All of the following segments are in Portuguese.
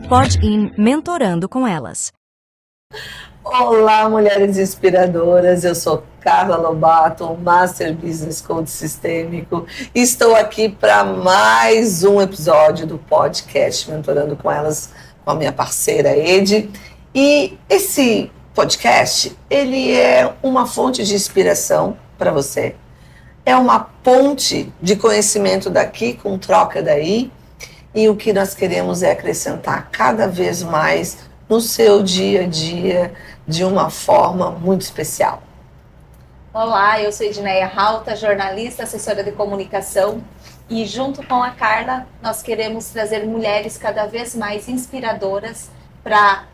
Pode ir mentorando com elas. Olá, mulheres inspiradoras, eu sou Carla Lobato, Master Business Coach Sistêmico, e estou aqui para mais um episódio do podcast Mentorando com Elas, com a minha parceira Edi. E esse podcast, ele é uma fonte de inspiração para você, é uma ponte de conhecimento daqui com troca daí, e o que nós queremos é acrescentar cada vez mais no seu dia a dia de uma forma muito especial. Olá, eu sou Edneia Rauta, jornalista, assessora de comunicação, e junto com a Carla nós queremos trazer mulheres cada vez mais inspiradoras para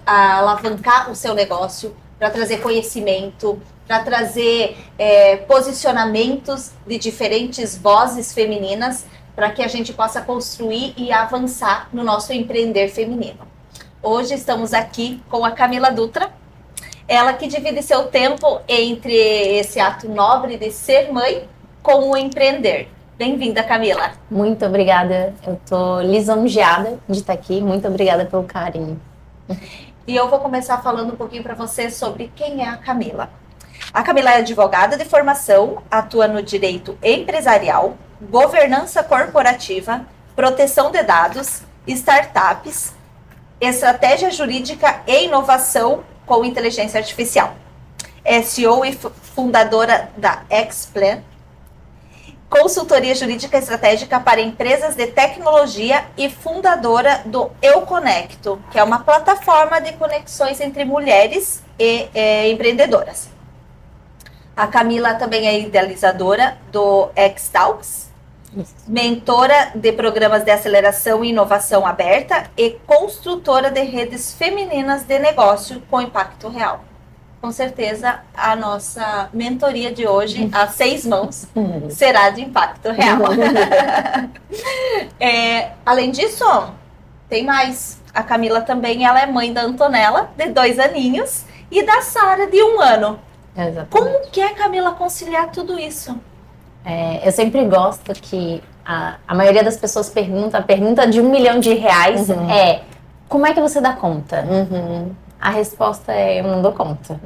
alavancar o seu negócio, para trazer conhecimento, para trazer posicionamentos de diferentes vozes femininas, para que a gente possa construir e avançar no nosso empreender feminino. Hoje estamos aqui com a Camila Dutra, ela que divide seu tempo entre esse ato nobre de ser mãe com o empreender. Bem-vinda, Camila. Muito obrigada, eu estou lisonjeada de estar aqui, muito obrigada pelo carinho. E eu vou começar falando um pouquinho para você sobre quem é a Camila. A Camila é advogada de formação, atua no direito empresarial, governança corporativa, proteção de dados, startups, estratégia jurídica e inovação com inteligência artificial. É CEO e fundadora da Xplan, consultoria jurídica estratégica para empresas de tecnologia e fundadora do Eu Conecto, que é uma plataforma de conexões entre mulheres e empreendedoras. A Camila também é idealizadora do X-Talks, mentora de programas de aceleração e inovação aberta e construtora de redes femininas de negócio com impacto real. Com certeza, a nossa mentoria de hoje, a 6 mãos, será de impacto real. Além disso, tem mais. A Camila também, ela é mãe da Antonella, de 2 aninhos, e da Sara, de 1 ano. Exatamente. Como que é, Camila, conciliar tudo isso? Eu sempre gosto que a maioria das pessoas pergunta, a pergunta de R$1 milhão é: como é que você dá conta? A resposta é: eu não dou conta.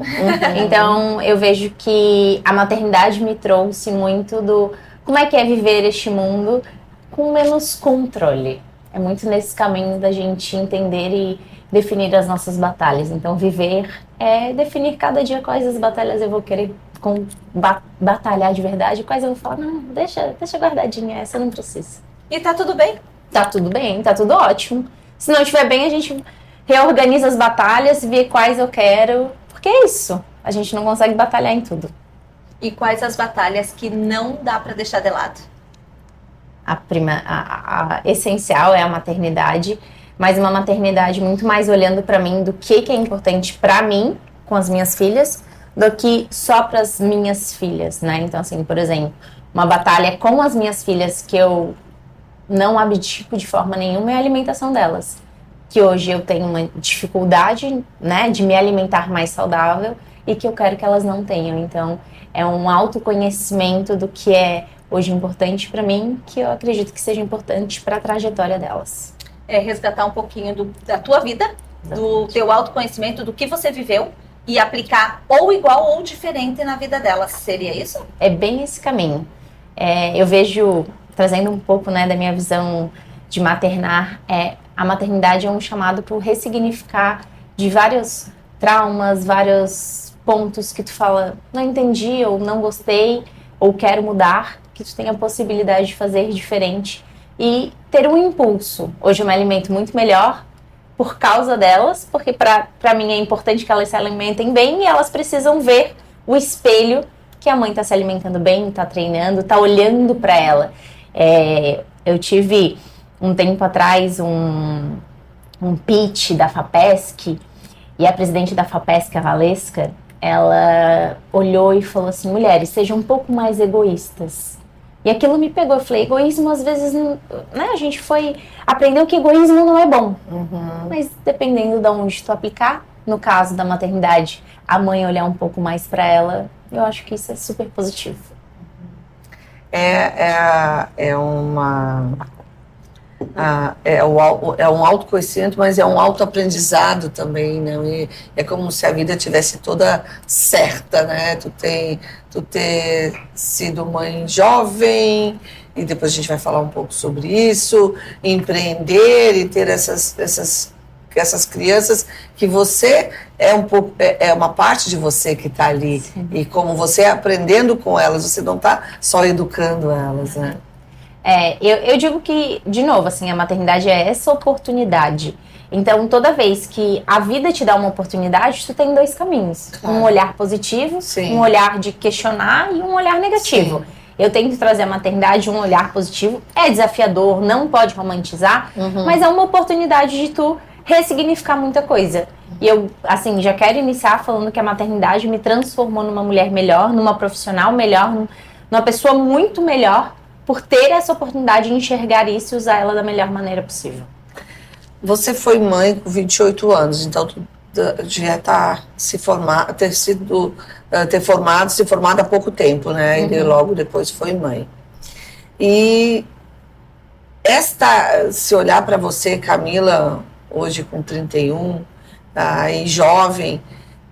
Então eu vejo que a maternidade me trouxe muito do como é que é viver este mundo com menos controle. É muito nesse caminho da gente entender e definir as nossas batalhas. Então viver é definir cada dia quais as batalhas eu vou querer batalhar de verdade, quais eu vou falar, não, deixa guardadinha, essa eu não preciso. E tá tudo bem? Tá tudo bem, tá tudo ótimo. Se não estiver bem, a gente reorganiza as batalhas, vê quais eu quero, porque é isso, a gente não consegue batalhar em tudo. E quais as batalhas que não dá pra deixar de lado? A essencial é a maternidade, mas uma maternidade muito mais olhando pra mim do que é importante pra mim, com as minhas filhas, do que só para as minhas filhas, né? Então, assim, por exemplo, uma batalha com as minhas filhas que eu não abdico de forma nenhuma é a alimentação delas. Que hoje eu tenho uma dificuldade, né, de me alimentar mais saudável e que eu quero que elas não tenham. Então, é um autoconhecimento do que é hoje importante para mim, que eu acredito que seja importante para a trajetória delas. É resgatar um pouquinho da tua vida, do teu autoconhecimento, do que você viveu, e aplicar ou igual ou diferente na vida delas. Seria isso? É bem esse caminho. Eu vejo, trazendo um pouco, né, da minha visão de maternar, a maternidade é um chamado para ressignificar de vários traumas, vários pontos que tu fala, não entendi, ou não gostei, ou quero mudar, que tu tenha a possibilidade de fazer diferente e ter um impulso. Hoje eu me alimento muito melhor, por causa delas, porque para mim é importante que elas se alimentem bem e elas precisam ver o espelho que a mãe está se alimentando bem, está treinando, está olhando para ela. Eu tive um tempo atrás um pitch da FAPESC e a presidente da FAPESC, a Valesca, ela olhou e falou assim: mulheres, sejam um pouco mais egoístas. E aquilo me pegou. Eu falei, egoísmo às vezes, não, né? A gente aprendeu que egoísmo não é bom. Mas dependendo de onde tu aplicar, no caso da maternidade, a mãe olhar um pouco mais para ela, eu acho que isso é super positivo. É um autoconhecimento, mas é um autoaprendizado também, né? E é como se a vida tivesse toda certa, né? Tu ter sido mãe jovem, e depois a gente vai falar um pouco sobre isso, empreender e ter essas crianças que você é uma parte de você que está ali. Sim. E como você aprendendo com elas, você não está só educando elas, né? Eu digo que, de novo, assim, a maternidade é essa oportunidade. Então, toda vez que a vida te dá uma oportunidade, tu tem 2 caminhos. Claro. Um olhar positivo, sim, um olhar de questionar e um olhar negativo. Sim. Eu tento trazer a maternidade um olhar positivo. É desafiador, não pode romantizar, mas é uma oportunidade de tu ressignificar muita coisa. E eu, assim, já quero iniciar falando que a maternidade me transformou numa mulher melhor, numa profissional melhor, numa pessoa muito melhor, por ter essa oportunidade de enxergar isso e usar ela da melhor maneira possível. Você foi mãe com 28 anos, então tu já se formado há pouco tempo, né? E logo depois foi mãe. E se olhar para você, Camila, hoje com 31, e jovem,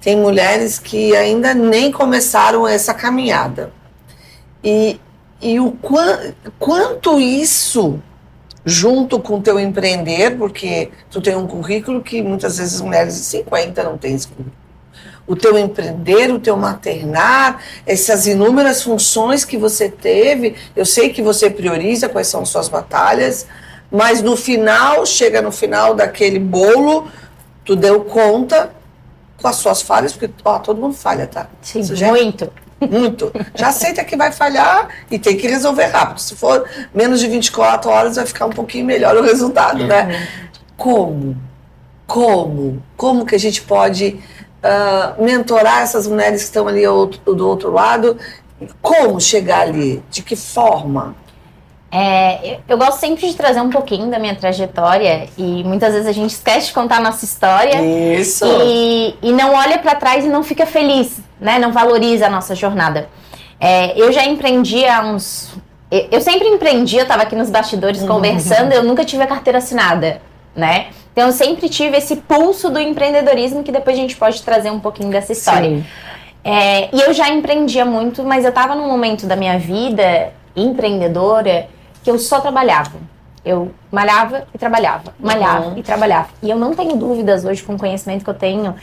tem mulheres que ainda nem começaram essa caminhada. E o quanto isso, junto com o teu empreender, porque tu tem um currículo que muitas vezes mulheres de 50 não têm esse currículo. O teu empreender, o teu maternar, essas inúmeras funções que você teve, eu sei que você prioriza quais são suas batalhas, mas no final, chega no final daquele bolo, tu deu conta com as suas falhas, porque todo mundo falha, tá? Sim, muito. Já aceita que vai falhar e tem que resolver rápido. Se for menos de 24 horas, vai ficar um pouquinho melhor o resultado, né? Como que a gente pode mentorar essas mulheres que estão ali do outro lado? Como chegar ali? De que forma? Eu gosto sempre de trazer um pouquinho da minha trajetória e muitas vezes a gente esquece de contar a nossa história. Isso. E não olha para trás e não fica feliz, né? Não valoriza a nossa jornada. Eu já empreendi há uns... Eu sempre empreendi, eu estava aqui nos bastidores conversando, eu nunca tive a carteira assinada, né? Então eu sempre tive esse pulso do empreendedorismo que depois a gente pode trazer um pouquinho dessa história. E eu já empreendia muito, mas eu estava num momento da minha vida empreendedora que eu só trabalhava. Eu malhava e trabalhava, malhava e trabalhava. E eu não tenho dúvidas hoje, com o conhecimento que eu tenho,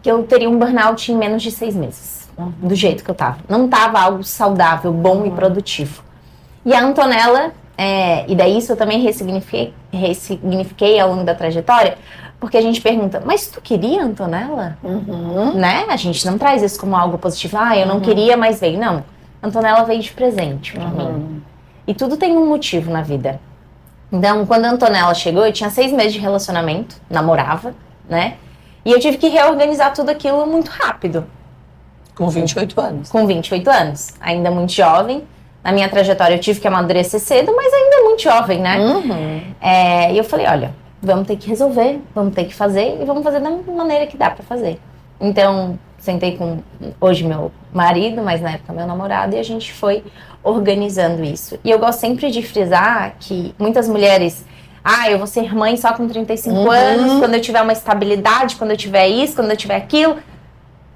que eu teria um burnout em menos de 6 meses. Do jeito que eu tava. Não tava algo saudável, bom e produtivo. E a Antonella, e daí isso eu também ressignifiquei ao longo da trajetória, porque a gente pergunta, mas tu queria, Antonella? Né? A gente não traz isso como algo positivo. Eu não queria, mas veio. Não. Antonella veio de presente pra mim. E tudo tem um motivo na vida. Então, quando a Antonella chegou, eu tinha 6 meses de relacionamento, namorava, né? E eu tive que reorganizar tudo aquilo muito rápido. Com 28 anos. Com 28 anos. Ainda muito jovem. Na minha trajetória eu tive que amadurecer cedo, mas ainda muito jovem, né? E eu falei, olha, vamos ter que resolver, vamos ter que fazer e vamos fazer da maneira que dá pra fazer. Então, sentei com hoje meu marido, mas na época meu namorado, e a gente foi organizando isso. E eu gosto sempre de frisar que muitas mulheres, eu vou ser mãe só com 35 anos, quando eu tiver uma estabilidade, quando eu tiver isso, quando eu tiver aquilo.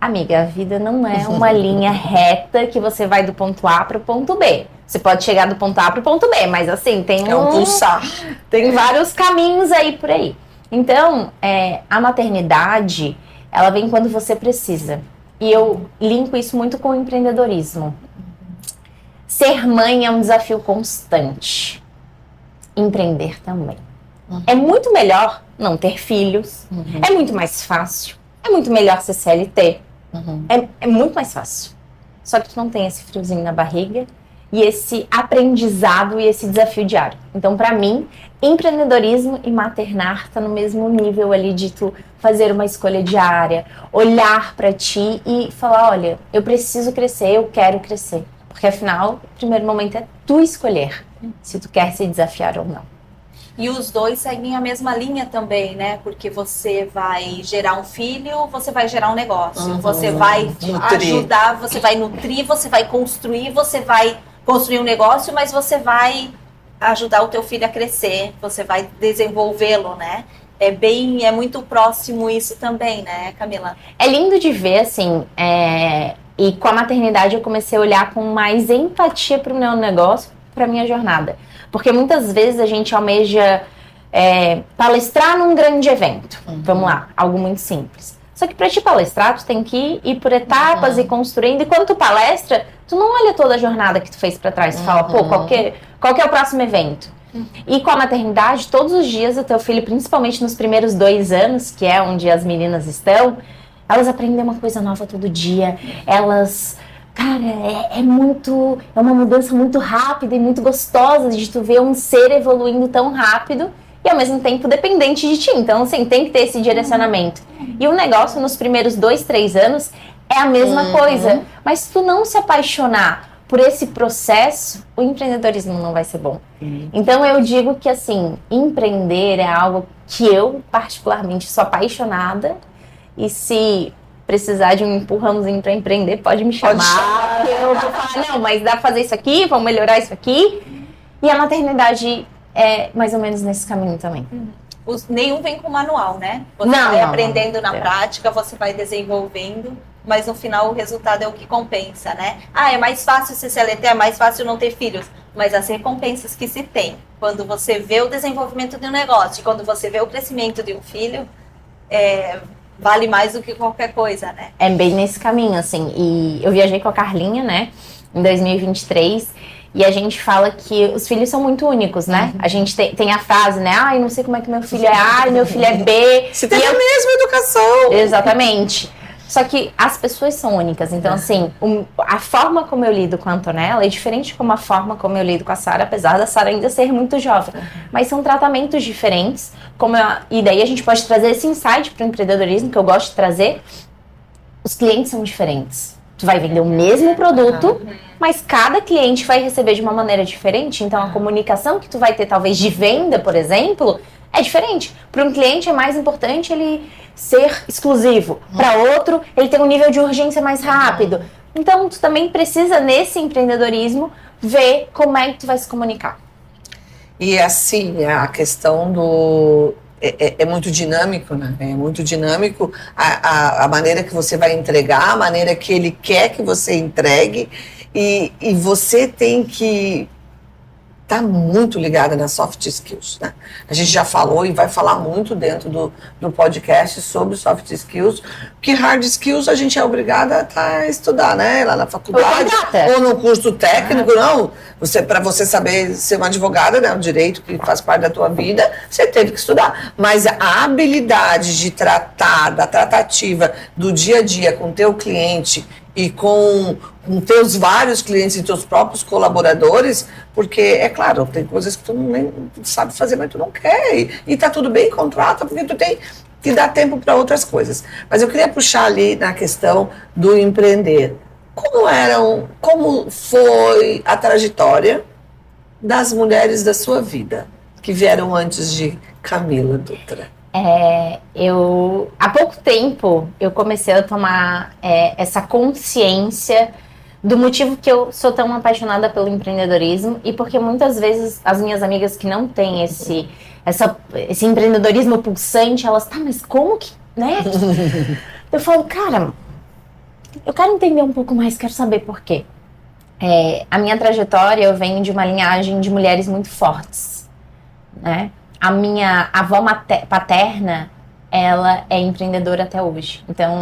Amiga, a vida não é uma linha reta que você vai do ponto A para o ponto B. Você pode chegar do ponto A para o ponto B, mas assim, tem um pulsar. Tem vários caminhos aí por aí. Então, a maternidade, ela vem quando você precisa. E eu linko isso muito com o empreendedorismo. Ser mãe é um desafio constante. Empreender também. É muito melhor não ter filhos. É muito mais fácil. É muito melhor ser CLT. É muito mais fácil. Só que tu não tem esse friozinho na barriga e esse aprendizado e esse desafio diário. Então, pra mim, empreendedorismo e maternar tá no mesmo nível ali de tu fazer uma escolha diária, olhar pra ti e falar, olha, eu preciso crescer, eu quero crescer. Porque afinal, o primeiro momento é tu escolher se tu quer se desafiar ou não. E os dois seguem a mesma linha também, né? Porque você vai gerar um filho, você vai gerar um negócio. Você vai ajudar, você vai nutrir, você vai construir um negócio, mas você vai ajudar o teu filho a crescer, você vai desenvolvê-lo, né? É muito próximo isso também, né, Camila? É lindo de ver, assim, e com a maternidade eu comecei a olhar com mais empatia para o meu negócio, para a minha jornada. Porque muitas vezes a gente almeja palestrar num grande evento. Vamos lá, algo muito simples. Só que para te palestrar, tu tem que ir por etapas e construindo. E quando tu palestra, tu não olha toda a jornada que tu fez para trás. Tu fala, pô, qual que é o próximo evento? E com a maternidade, todos os dias o teu filho, principalmente nos primeiros 2 anos, que é onde as meninas estão, elas aprendem uma coisa nova todo dia. Elas, cara, é uma mudança muito rápida e muito gostosa de tu ver um ser evoluindo tão rápido e ao mesmo tempo dependente de ti. Então, assim, tem que ter esse direcionamento. E o negócio nos primeiros 2, 3 anos é a mesma coisa. Mas se tu não se apaixonar por esse processo, o empreendedorismo não vai ser bom. Então eu digo que, assim, empreender é algo que eu particularmente sou apaixonada, e se precisar de um empurrãozinho para empreender, pode me chamar. Eu vou falar, não, mas dá pra fazer isso aqui, vamos melhorar isso aqui. E a maternidade é mais ou menos nesse caminho também. Nenhum vem com manual, né? Você vai aprendendo na prática, você vai desenvolvendo, mas no final o resultado é o que compensa, né? É mais fácil ser CLT, é mais fácil não ter filhos, mas as recompensas que se tem, quando você vê o desenvolvimento de um negócio, quando você vê o crescimento de um filho, vale mais do que qualquer coisa, né? É bem nesse caminho, assim. E eu viajei com a Carlinha, né, em 2023, e a gente fala que os filhos são muito únicos, né? A gente tem a frase, né? Ai, não sei como é que meu filho é A, meu filho é B. Você tem a mesma educação. Exatamente. Só que as pessoas são únicas. Então, assim, a forma como eu lido com a Antonella é diferente como a forma como eu lido com a Sara, apesar da Sara ainda ser muito jovem. Mas são tratamentos diferentes. E daí a gente pode trazer esse insight para o empreendedorismo, que eu gosto de trazer. Os clientes são diferentes. Tu vai vender o mesmo produto, mas cada cliente vai receber de uma maneira diferente. Então, a comunicação que tu vai ter, talvez, de venda, por exemplo, é diferente. Para um cliente é mais importante ele ser exclusivo. Para outro, ele tem um nível de urgência mais rápido. Então, tu também precisa, nesse empreendedorismo, ver como é que tu vai se comunicar. E assim, a questão do... É muito dinâmico, né? É muito dinâmico a maneira que você vai entregar, a maneira que ele quer que você entregue. E você tem que estar muito ligada nas soft skills, né? A gente já falou e vai falar muito dentro do podcast sobre soft skills, porque hard skills a gente é obrigada a estudar, né? Lá na faculdade ou no curso técnico, não. Para você saber ser uma advogada, né? Um direito que faz parte da tua vida, você teve que estudar. Mas a habilidade de tratar, da tratativa do dia a dia com o teu cliente e com teus vários clientes e teus próprios colaboradores, porque, é claro, tem coisas que tu nem sabe fazer, mas tu não quer, e tá tudo bem, contrata, porque tu tem que dar tempo para outras coisas. Mas eu queria puxar ali na questão do empreender. Como foi a trajetória das mulheres da sua vida, que vieram antes de Camila Dutra? Há pouco tempo eu comecei a tomar essa consciência do motivo que eu sou tão apaixonada pelo empreendedorismo, e porque muitas vezes as minhas amigas que não têm esse empreendedorismo pulsante, elas, mas como que, né? Eu falo, cara, eu quero entender um pouco mais, quero saber por quê. A minha trajetória, eu venho de uma linhagem de mulheres muito fortes, né? A minha avó paterna, ela é empreendedora até hoje. Então,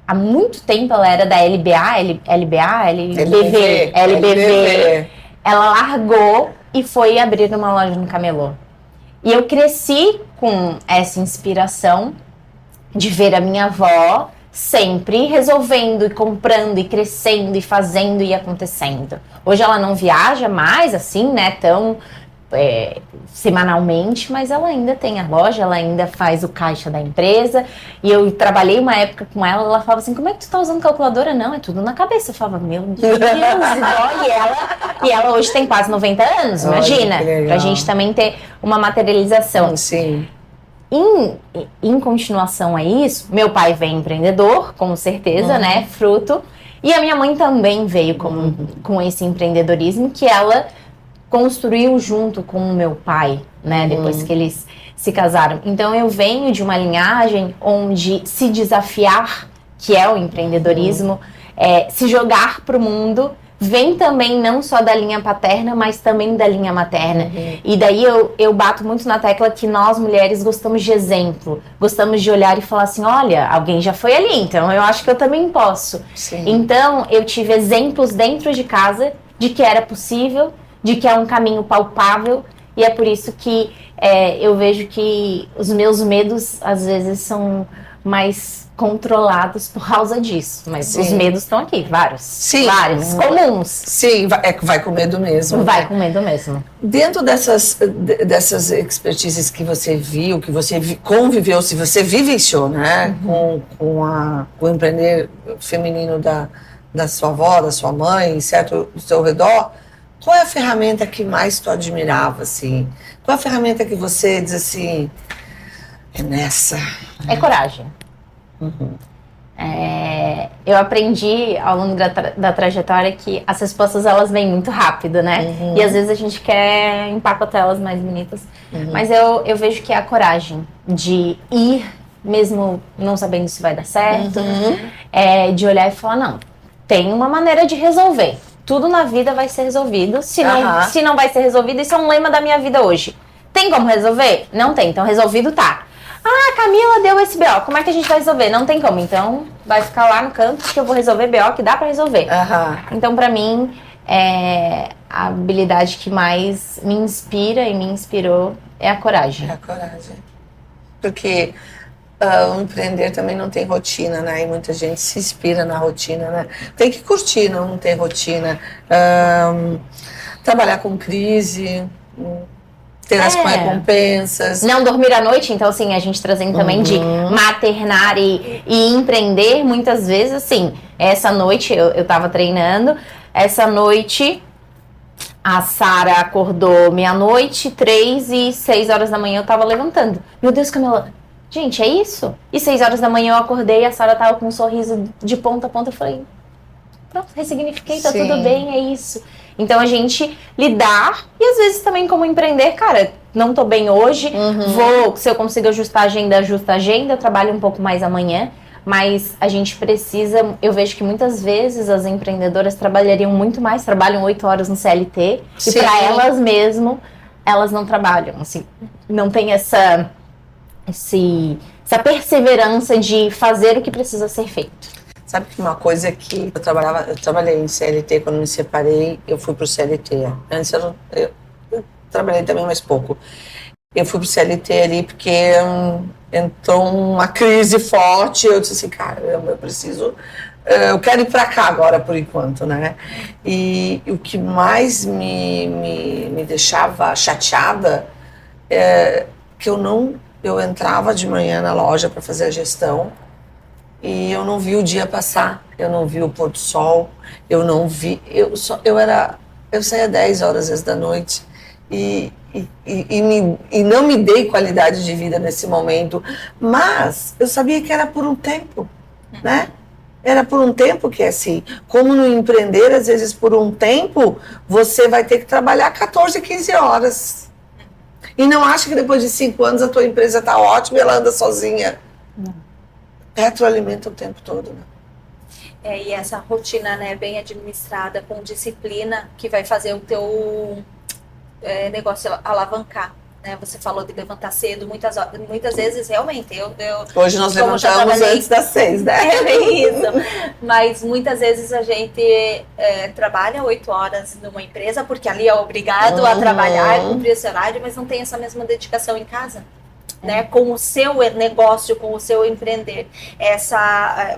há muito tempo, ela era da LBV. Ela largou e foi abrir uma loja no Camelô. E eu cresci com essa inspiração de ver a minha avó sempre resolvendo e comprando e crescendo e fazendo e acontecendo. Hoje ela não viaja mais assim, né, tão semanalmente, mas ela ainda tem a loja, ela ainda faz o caixa da empresa. E eu trabalhei uma época com ela, ela falava assim, como é que tu tá usando calculadora? Não, é tudo na cabeça. Eu falava, meu Deus, igual. E ela hoje tem quase 90 anos, imagina. Pra gente também ter uma materialização. Sim. Em continuação a isso, meu pai vem empreendedor, com certeza, né, fruto. E a minha mãe também veio com esse empreendedorismo que ela construiu junto com o meu pai, né, depois que eles se casaram. Então eu venho de uma linhagem onde se desafiar, que é o empreendedorismo, se jogar para o mundo, vem também não só da linha paterna, mas também da linha materna. E daí eu bato muito na tecla que nós mulheres gostamos de exemplo, gostamos de olhar e falar assim, olha, alguém já foi ali, então eu acho que eu também posso. Sim. Então eu tive exemplos dentro de casa de que era possível, de que é um caminho palpável, e é por isso que eu vejo que os meus medos às vezes são mais controlados por causa disso, mas os medos estão aqui, vários. Sim. Vários, comuns. Sim, vai com medo mesmo. Vai com medo mesmo. Dentro dessas expertises que você viu, que você conviveu, se você vivenciou, né, com o empreender feminino da sua avó, da sua mãe, certo, do seu redor, qual é a ferramenta que mais tu admirava, assim? Qual é a ferramenta que você diz assim, é nessa? É coragem. Eu aprendi ao longo da trajetória que as respostas elas vêm muito rápido, né? E às vezes a gente quer empacotar elas mais bonitas. Mas eu vejo que é a coragem de ir, mesmo não sabendo se vai dar certo, de olhar e falar, não, tem uma maneira de resolver. Tudo na vida vai ser resolvido. Se não vai ser resolvido, isso é um lema da minha vida hoje. Tem como resolver? Não tem, então resolvido tá. Ah, a Camila deu esse BO, como é que a gente vai resolver? Não tem como, então vai ficar lá no canto que eu vou resolver BO que dá pra resolver. Então pra mim, a habilidade que mais me inspira e me inspirou é a coragem. É a coragem. Porque o empreender também não tem rotina, né? E muita gente se inspira na rotina, né? Tem que curtir, não ter rotina. Trabalhar com crise, ter as recompensas. Não dormir à noite, então assim, a gente trazendo também de maternar e empreender, muitas vezes, assim, essa noite eu tava treinando, essa noite a Sara acordou meia-noite, 3 e 6 horas da manhã eu tava levantando. Meu Deus, Camila, gente, é isso? E 6 horas da manhã eu acordei e a Sara tava com um sorriso de ponta a ponta, eu falei, pronto, ressignifiquei, tá tudo bem, é isso. Então a gente lidar e às vezes também como empreender, cara, não tô bem hoje, se eu consigo ajustar a agenda, eu trabalho um pouco mais amanhã, mas a gente precisa, eu vejo que muitas vezes as empreendedoras trabalhariam muito mais, trabalham 8 horas no CLT, e para elas mesmo, elas não trabalham, assim, não tem essa perseverança de fazer o que precisa ser feito. Sabe que uma coisa que eu trabalhei em CLT, quando me separei, eu fui pro CLT. Antes eu trabalhei também mais pouco. Eu fui pro CLT ali porque entrou uma crise forte, eu disse assim, caramba, eu quero ir pra cá agora por enquanto, né? E o que mais me deixava chateada é que eu entrava de manhã na loja para fazer a gestão, e eu não vi o dia passar, eu não vi o pôr do sol, eu não vi, eu saía 10 horas às vezes da noite e não me dei qualidade de vida nesse momento, mas eu sabia que era por um tempo, né? Era por um tempo que é assim, como no empreender, às vezes por um tempo você vai ter que trabalhar 14, 15 horas. E não acha que depois de 5 anos a tua empresa está ótima e ela anda sozinha. Não. Retroalimenta o tempo todo, né? E essa rotina, né, bem administrada, com disciplina, que vai fazer o teu negócio alavancar. Né? Você falou de levantar cedo, muitas vezes, realmente, hoje nós levantamos antes das 6, né? É isso. Mas muitas vezes a gente trabalha 8 horas numa empresa, porque ali é obrigado a trabalhar, cumprir esse horário, mas não tem essa mesma dedicação em casa. né, com o seu negócio, com o seu empreender.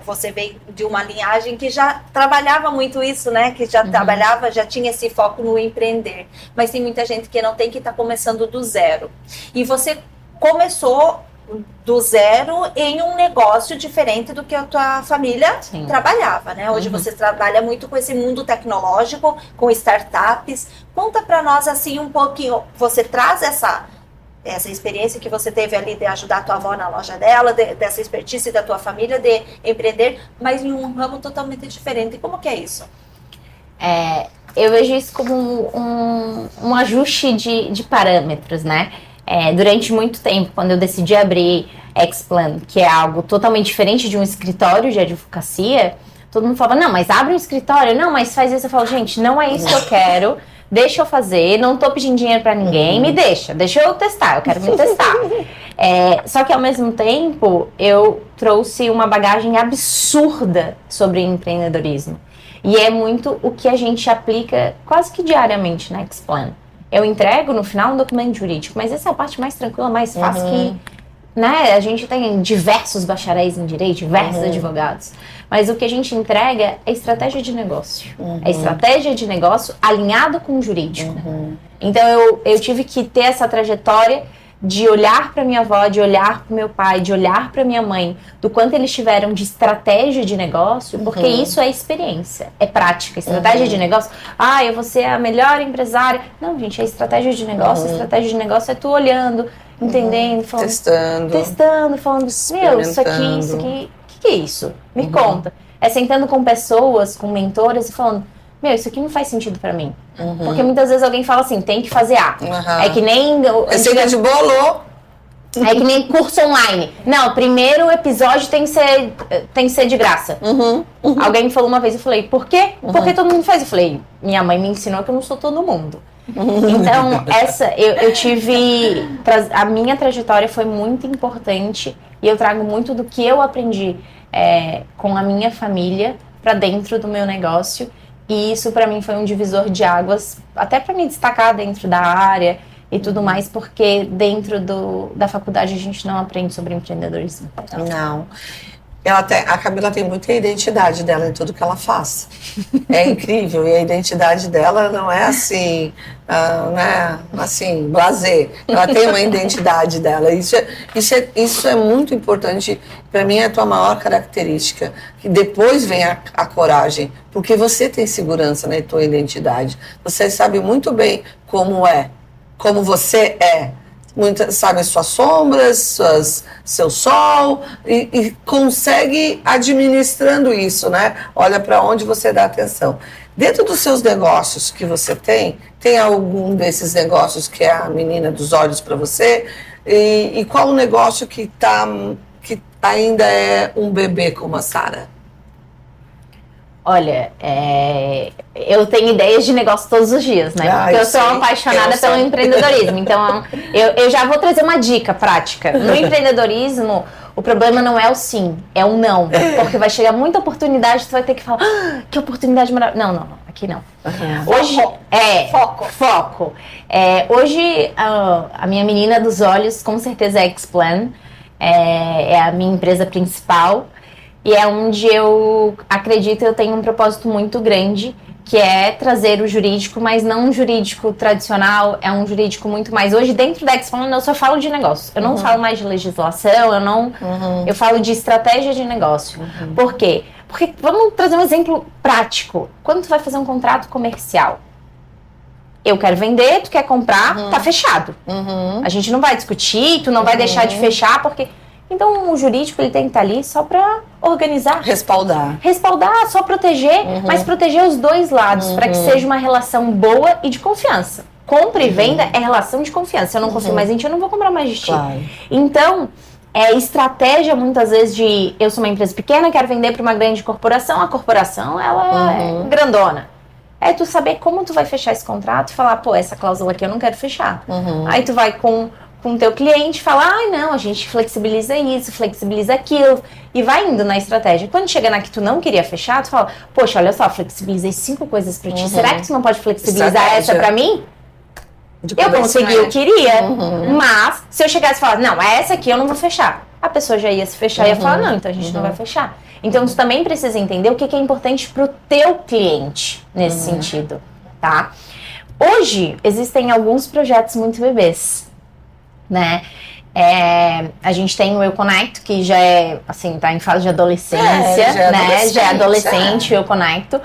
Você veio de uma linhagem que já trabalhava muito isso, né, que já trabalhava, já tinha esse foco no empreender. Mas tem muita gente que não tem, que está começando do zero. E você começou do zero em um negócio diferente do que a tua família trabalhava, né? Hoje você trabalha muito com esse mundo tecnológico, com startups. Conta para nós assim um pouquinho, você traz essa experiência que você teve ali de ajudar a tua avó na loja dela, dessa expertise da tua família de empreender, mas em um ramo totalmente diferente. Como que é isso? Eu vejo isso como um ajuste de parâmetros, né? Durante muito tempo, quando eu decidi abrir Xplan, que é algo totalmente diferente de um escritório de advocacia, todo mundo falava, não, mas abre um escritório, não, mas faz isso. Eu falo, gente, não é isso que eu quero, deixa eu fazer, não tô pedindo dinheiro pra ninguém, me deixa eu testar, eu quero me testar. Só que ao mesmo tempo, eu trouxe uma bagagem absurda sobre empreendedorismo. E é muito o que a gente aplica quase que diariamente na Xplan. Eu entrego no final um documento jurídico, mas essa é a parte mais tranquila, mais fácil que, né, a gente tem diversos bacharéis em direito, diversos advogados. Mas o que a gente entrega é estratégia de negócio. É estratégia de negócio alinhado com o jurídico. Então eu tive que ter essa trajetória de olhar para minha avó, de olhar para o meu pai, de olhar para minha mãe, do quanto eles tiveram de estratégia de negócio, porque isso é experiência, é prática. Estratégia de negócio, eu vou ser a melhor empresária. Não, gente, é estratégia de negócio. Estratégia de negócio é tu olhando, entendendo, falando, testando, falando, meu, isso aqui, o que é isso? Me conta. É sentando com pessoas, com mentoras e falando, meu, isso aqui não faz sentido pra mim. Porque muitas vezes alguém fala assim, tem que fazer A. É que nem... Receita de bolo. É que nem curso online. Não, o primeiro episódio tem que ser de graça. Alguém me falou uma vez, eu falei, por quê? Porque todo mundo faz. Eu falei, minha mãe me ensinou que eu não sou todo mundo. Então, eu tive... A minha trajetória foi muito importante e eu trago muito do que eu aprendi com a minha família pra dentro do meu negócio. E isso pra mim foi um divisor de águas, até pra me destacar dentro da área e tudo mais, porque dentro da faculdade a gente não aprende sobre empreendedorismo. Não. A Camila tem muita identidade dela em tudo que ela faz. É incrível. E a identidade dela não é assim, né, assim, blasé. Ela tem uma identidade dela. Isso é muito importante. Para mim é a tua maior característica. E depois vem a coragem. Porque você tem segurança na tua identidade. Você sabe muito bem como você é. Sabe suas sombras, seu sol, e consegue administrando isso, né? Olha para onde você dá atenção. Dentro dos seus negócios que você tem algum desses negócios que é a menina dos olhos para você? E qual o negócio que ainda é um bebê como a Sara? Olha, eu tenho ideias de negócio todos os dias, né? Porque eu sou apaixonada pelo empreendedorismo. Então, eu já vou trazer uma dica prática. No empreendedorismo, o problema não é o sim, é o não. Porque vai chegar muita oportunidade, tu vai ter que falar, que oportunidade maravilhosa. Não, aqui não. Hoje, foco. Hoje, a minha menina dos olhos, com certeza é Xplan. É a minha empresa principal. E é onde eu acredito eu tenho um propósito muito grande, que é trazer o jurídico, mas não um jurídico tradicional, é um jurídico muito mais... Hoje, dentro da Xplan, eu só falo de negócio. Eu não falo mais de legislação, eu falo de estratégia de negócio. Por quê? Porque, vamos trazer um exemplo prático. Quando tu vai fazer um contrato comercial, eu quero vender, tu quer comprar, tá fechado. A gente não vai discutir, tu não vai deixar de fechar, porque... Então, o jurídico ele tem que estar ali só para organizar. Respaldar, só proteger, mas proteger os dois lados, para que seja uma relação boa e de confiança. Compra e venda é relação de confiança. Se eu não confio mais em ti, eu não vou comprar mais de ti. Claro. Então, estratégia muitas vezes de... Eu sou uma empresa pequena, quero vender para uma grande corporação. A corporação, ela é grandona. É tu saber como tu vai fechar esse contrato e falar, pô, essa cláusula aqui eu não quero fechar. Aí tu vai com o teu cliente, fala, não, a gente flexibiliza isso, flexibiliza aquilo, e vai indo na estratégia. Quando chega na que tu não queria fechar, tu fala, poxa, olha só, flexibilizei 5 coisas pra ti, será que tu não pode flexibilizar essa pra mim? Eu consegui, eu queria, mas se eu chegasse e falasse, não, essa aqui eu não vou fechar, a pessoa já ia se fechar e ia falar, não, então a gente não vai fechar. Então, você também precisa entender o que é importante para o teu cliente nesse sentido, tá? Hoje, existem alguns projetos muito bebês, né? A gente tem o Eu Conecto, que já é, assim, tá em fase de adolescência, já é adolescente, o Eu Conecto.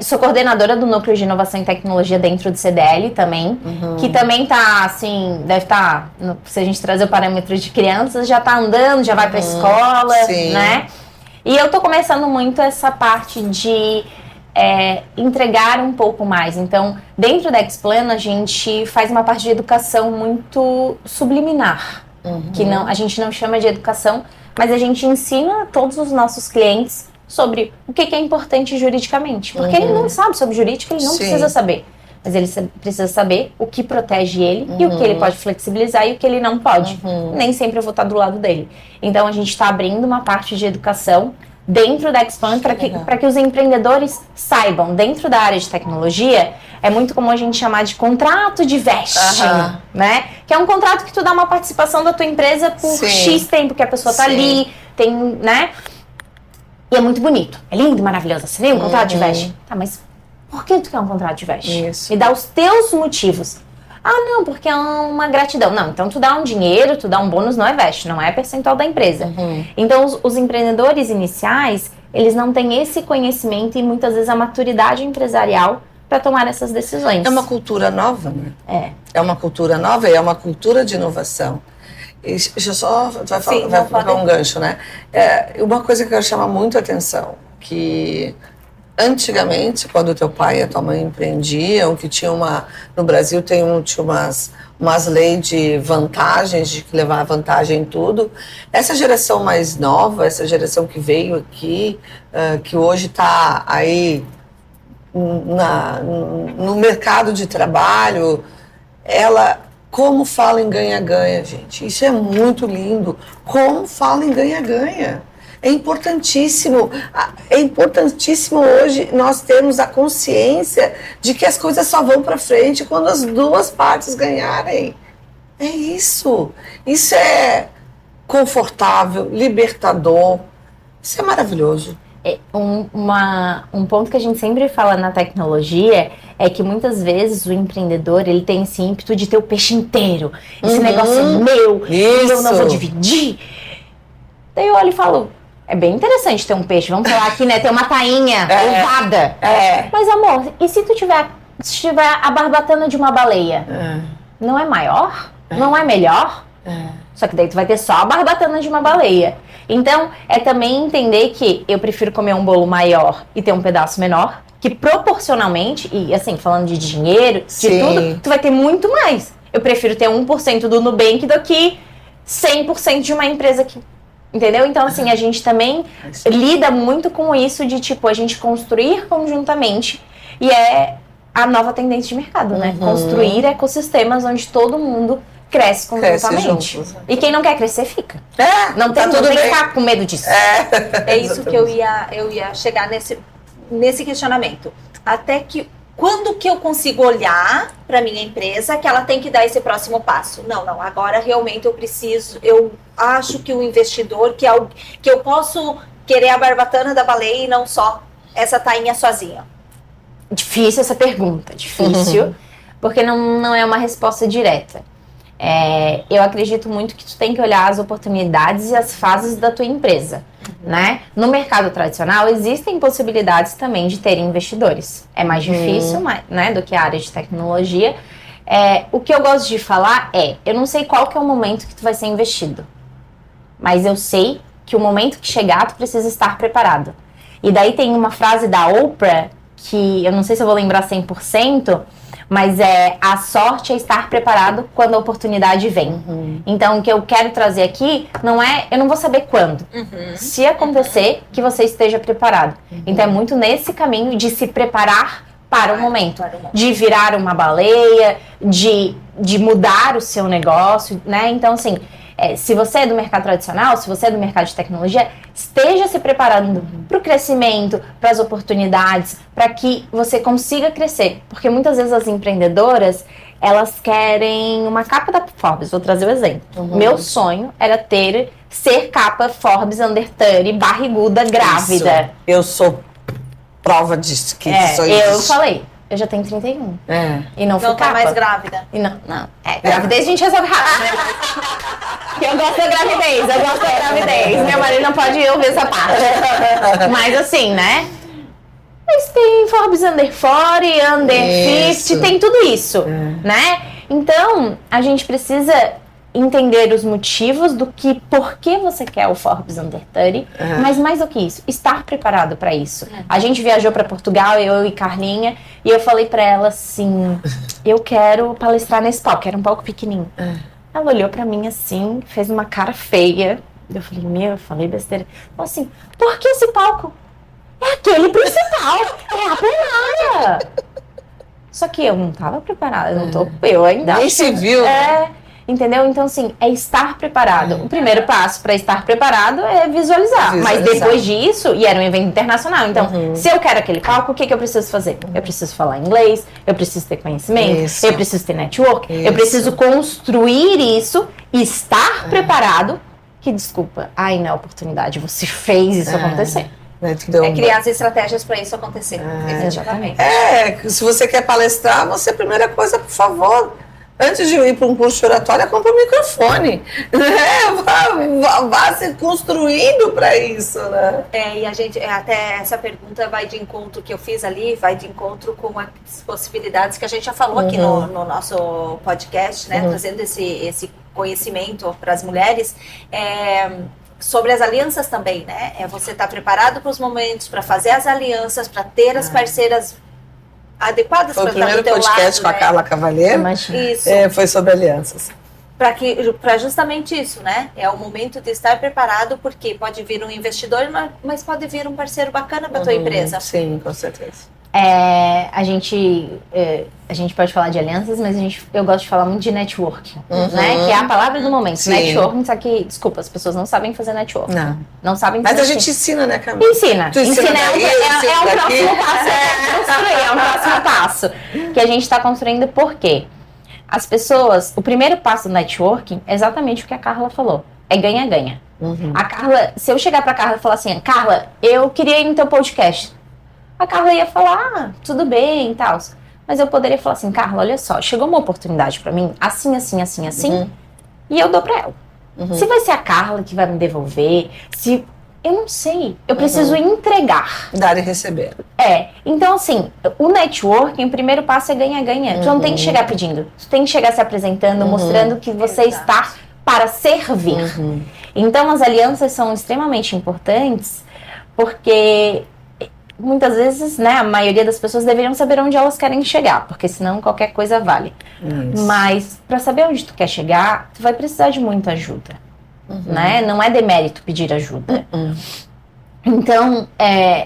Sou coordenadora do Núcleo de Inovação e Tecnologia dentro do CDL também, que também tá, assim, deve estar, se a gente trazer o parâmetro de crianças, já tá andando, já vai pra escola, né? E eu tô começando muito essa parte de entregar um pouco mais. Então, dentro da Explano, a gente faz uma parte de educação muito subliminar, que a gente não chama de educação, mas a gente ensina todos os nossos clientes sobre o que é importante juridicamente. Porque ele não sabe sobre jurídica, ele não precisa saber. Mas ele precisa saber o que protege ele e o que ele pode flexibilizar e o que ele não pode. Nem sempre eu vou estar do lado dele. Então, a gente está abrindo uma parte de educação dentro da Expand para que os empreendedores saibam. Dentro da área de tecnologia, é muito comum a gente chamar de contrato de vesting, né? Que é um contrato que tu dá uma participação da tua empresa por X tempo que a pessoa tá ali, tem, né? E é muito bonito. É lindo, maravilhoso. Assinei um contrato de vesting. Tá, mas por que tu quer um contrato de vesting? Me dá os teus motivos. Ah, não, porque é uma gratidão. Não, então tu dá um dinheiro, tu dá um bônus, não é vesting, não é percentual da empresa. Então, os empreendedores iniciais, eles não têm esse conhecimento e muitas vezes a maturidade empresarial para tomar essas decisões. É uma cultura nova, né? É uma cultura nova e é uma cultura de inovação. Deixa eu só vai pegar um gancho, né? Uma coisa que eu quero chamar muito a atenção, que antigamente, quando teu pai e a tua mãe empreendiam, que tinha no Brasil tinha umas leis de vantagens, de que levar vantagem em tudo. Essa geração mais nova, essa geração que veio aqui, que hoje está aí no mercado de trabalho, como fala em ganha-ganha, gente. Isso é muito lindo. Como fala em ganha-ganha. É importantíssimo hoje nós termos a consciência de que as coisas só vão para frente quando as duas partes ganharem. É isso. Isso é confortável, libertador. Isso é maravilhoso. Um ponto que a gente sempre fala na tecnologia é que muitas vezes o empreendedor ele tem esse ímpeto de ter o peixe inteiro. Esse negócio é meu, eu não vou dividir. Daí eu olho e falo, é bem interessante ter um peixe, vamos falar aqui, né? Ter uma tainha ovada. Mas amor, e se tu tiver a barbatana de uma baleia? Não é maior? Não é melhor? Só que daí tu vai ter só a barbatana de uma baleia. Então, é também entender que eu prefiro comer um bolo maior e ter um pedaço menor, que proporcionalmente, e assim, falando de dinheiro, de tudo, tu vai ter muito mais. Eu prefiro ter 1% do Nubank do que 100% de uma empresa que... Entendeu? Então, assim, a gente também lida muito com isso de, tipo, a gente construir conjuntamente e é a nova tendência de mercado, né? Construir ecossistemas onde todo mundo cresce conjuntamente. E quem não quer crescer, fica. Não tem que ficar com medo disso. É isso que eu ia chegar nesse questionamento. Até que quando que eu consigo olhar para minha empresa que ela tem que dar esse próximo passo? Não, agora realmente eu acho que o investidor, que eu posso querer a barbatana da baleia e não só essa tainha sozinha. Difícil essa pergunta, difícil, porque não é uma resposta direta. Eu acredito muito que tu tem que olhar as oportunidades e as fases da tua empresa, né? No mercado tradicional existem possibilidades também de ter investidores. É mais difícil, né, do que a área de tecnologia. O que eu gosto de falar eu não sei qual que é o momento que tu vai ser investido, mas eu sei que o momento que chegar tu precisa estar preparado. E daí tem uma frase da Oprah que eu não sei se eu vou lembrar 100%, mas a sorte é estar preparado quando a oportunidade vem. Então, o que eu quero trazer aqui eu não vou saber quando. Se acontecer, que você esteja preparado. Então, é muito nesse caminho de se preparar para o momento. De virar uma baleia, de mudar o seu negócio, né? Então, assim, se você é do mercado tradicional, se você é do mercado de tecnologia, esteja se preparando para o crescimento, para as oportunidades, para que você consiga crescer. Porque muitas vezes as empreendedoras, elas querem uma capa da Forbes. Vou trazer o exemplo. Meu sonho era ser capa Forbes Under 30, barriguda, grávida. Isso. Eu sou prova disso. Que eu falei, eu já tenho 31. E não fui tá capa. mais grávida. E não. Gravidez a gente resolve rápido, né? Eu gosto da gravidez, Meu marido não pode ouvir essa parte. Mas assim, né? Mas tem Forbes Under 40, Under 50, tem tudo isso, né? Então, a gente precisa entender os motivos por que você quer o Forbes Under 30, mas mais do que isso, estar preparado para isso. A gente viajou para Portugal, eu e Carlinha, e eu falei para ela assim, eu quero palestrar nesse palco, que era um palco pequenininho. Ela olhou para mim assim, fez uma cara feia. Eu falei besteira. Falei assim, por que esse palco? É aquele principal, é a plenária. Só que eu não estava preparada, eu ainda... Nem se viu. Entendeu? Então, assim, é estar preparado. O primeiro passo para estar preparado é visualizar. Mas depois disso, e era um evento internacional, então, se eu quero aquele palco, o que eu preciso fazer? Eu preciso falar inglês, eu preciso ter conhecimento, eu preciso ter network, eu preciso construir isso, estar preparado, que desculpa, aí na oportunidade você fez isso acontecer. Criar as estratégias para isso acontecer. Exatamente. Se você quer palestrar, primeira coisa, por favor, antes de ir para um curso de oratória, compra um microfone. Vá se construindo para isso, né? E a gente, até essa pergunta vai de encontro que eu fiz ali, vai de encontro com as possibilidades que a gente já falou aqui no nosso podcast, né? Trazendo esse conhecimento para as mulheres. Sobre as alianças também, né? Você estar preparado para os momentos, para fazer as alianças, para ter as parceiras adequadas para estar do teu lado. Foi o primeiro podcast com a Carla Cavalheiro. Isso. Foi sobre alianças. Para justamente isso, né? É o momento de estar preparado, porque pode vir um investidor, mas pode vir um parceiro bacana para tua empresa. Sim, com certeza. A gente pode falar de alianças, mas eu gosto de falar muito de networking, né? Que é a palavra do momento. Sim. Networking, só que, desculpa, as pessoas não sabem fazer networking. Não sabem fazer. Mas a gente ensina, né, Camila? Ensina. É um próximo passo. É um próximo passo que a gente está construindo. Por quê? As pessoas, o primeiro passo do networking é exatamente o que a Carla falou. É ganha-ganha. A Carla, se eu chegar pra Carla e falar assim, Carla, eu queria ir no teu podcast. A Carla ia falar, tudo bem e tal. Mas eu poderia falar assim, Carla, olha só, chegou uma oportunidade pra mim, assim, e eu dou pra ela. Se vai ser a Carla que vai me devolver, eu não sei. Eu preciso entregar. Dar e receber. Então assim, o networking, o primeiro passo é ganha-ganha. Tu não tem que chegar pedindo. Tu tem que chegar se apresentando, mostrando que você está para servir. Então as alianças são extremamente importantes, porque muitas vezes, né, a maioria das pessoas deveriam saber onde elas querem chegar, porque senão qualquer coisa vale. Mas para saber onde tu quer chegar, tu vai precisar de muita ajuda, né? Não é demérito pedir ajuda. Então,